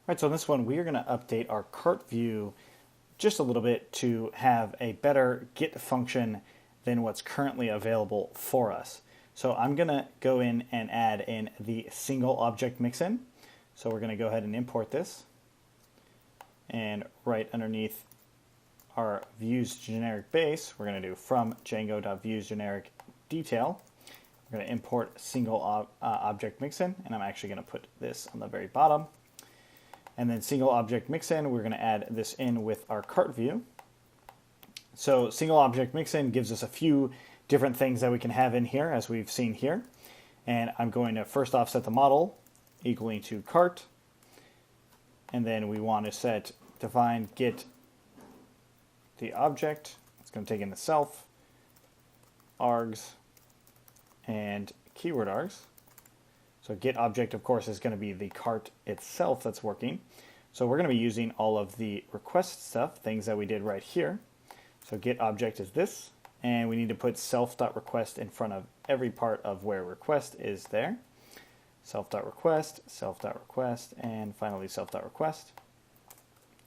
Right, so in this one, we are going to update our cart view just a little bit to have a better get function than what's currently available for us. So I'm going to go in and add in the single object mixin. So we're going to go ahead and import this. And right underneath our views generic base, we're going to do from Django.views generic detail. We're going to import single object mixin, and I'm actually going to put this on the very bottom. And then single object mixin, we're going to add this in with our cart view. So single object mixin gives us a few different things that we can have in here, as we've seen here. And I'm going to first off set the model equaling to cart. And then we want to set define get the object. It's going to take in the self, args, and keyword args. So get object, of course, is going to be the cart itself that's working. So we're going to be using all of the request stuff, things that we did right here. So get object is this, and we need to put self.request in front of every part of where request is there. Self.request, and finally self.request.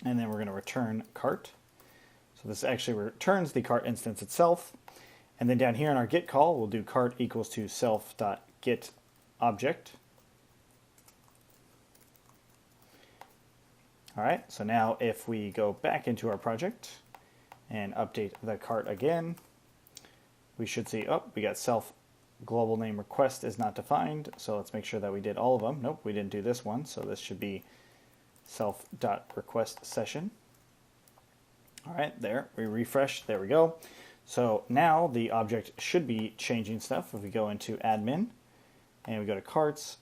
And then we're going to return cart. So this actually returns the cart instance itself. And then down here in our get call, we'll do cart equals to self.get object. All right, so now if we go back into our project and update the cart again, we should see, oh, we got self global name request is not defined. So let's make sure that we did all of them. Nope, we didn't do this one. So this should be self.request session. All right, there, we refresh, there we go. So now the object should be changing stuff. If we go into admin, and we go to carts,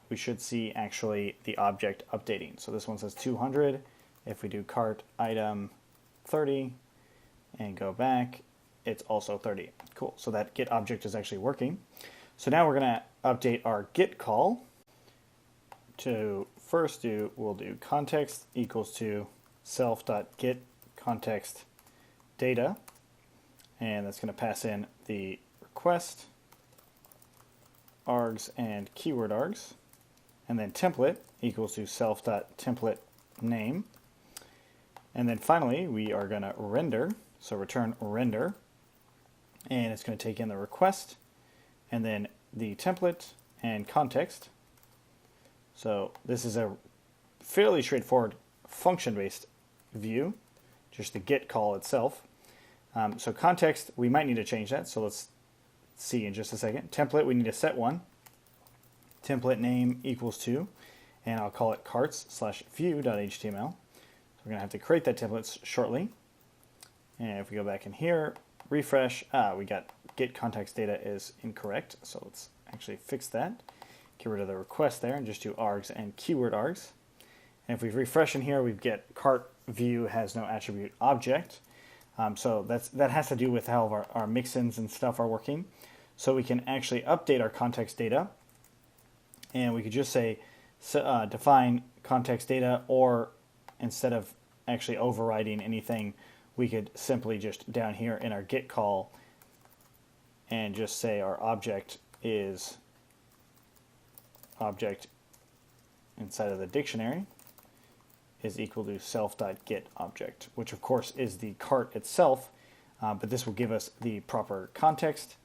we should see actually the object updating. So this one says 200. If we do cart item 30 and go back, it's also 30. Cool, so that get object is actually working. So now we're gonna update our get call to first we'll do context equals to self.get context data. And that's gonna pass in the request, args and keyword args, and then template equals to self.template name. And then finally we are going to render, so return render, and it's going to take in the request and then the template and context. So this is a fairly straightforward function-based view, just the get call itself. So context, we might need to change that, so let's see in just a second. Template, we need to set one. Template name equals to, and I'll call it carts/view.html. So we're going to have to create that template shortly. And if we go back in here, refresh, we got get context data is incorrect. So let's actually fix that. Get rid of the request there and just do args and keyword args. And if we refresh in here, we get cart view has no attribute object. So that has to do with how our mixins and stuff are working. So we can actually update our context data, and we could just say define context data, or instead of actually overriding anything, we could simply just down here in our get call and just say our object is object inside of the dictionary is equal to self.get object, which of course is the cart itself, but this will give us the proper context.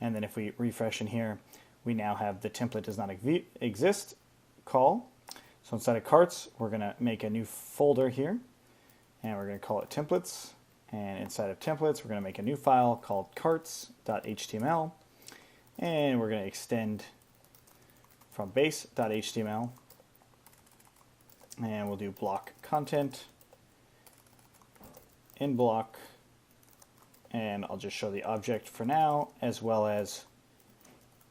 And then if we refresh in here, we now have the template does not exist call. So inside of carts, we're going to make a new folder here, and we're going to call it templates. And inside of templates, we're going to make a new file called carts.html, and we're going to extend from base.html. And we'll do block content, in block, and I'll just show the object for now, as well as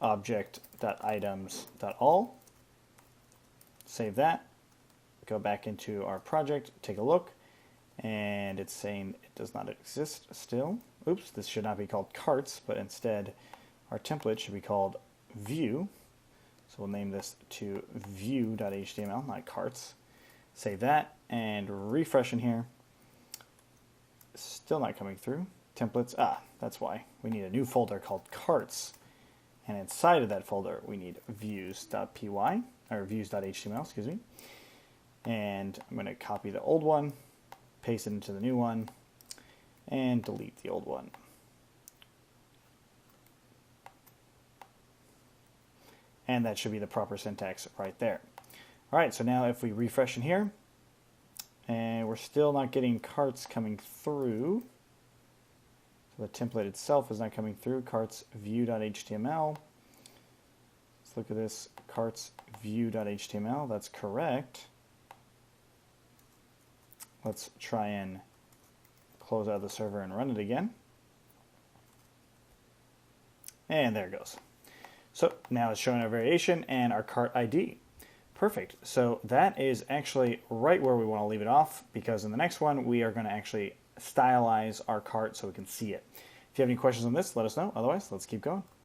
object.items.all. Save that, go back into our project, take a look, and it's saying it does not exist still. Oops, this should not be called carts, but instead our template should be called view. So we'll name this to view.html, not carts. Save that and refresh in here. Still not coming through. Templates, that's why. We need a new folder called carts. And inside of that folder, we need views.py, or views.html, excuse me. And I'm going to copy the old one, paste it into the new one, and delete the old one. And that should be the proper syntax right there. All right, so now if we refresh in here, and we're still not getting carts coming through. So the template itself is not coming through. Carts view.html. Let's look at this. Carts view.html. That's correct. Let's try and close out the server and run it again. And there it goes. So now it's showing our variation and our cart ID. Perfect. So that is actually right where we want to leave it off, because in the next one we are going to actually stylize our cart so we can see it. If you have any questions on this, let us know. Otherwise, let's keep going.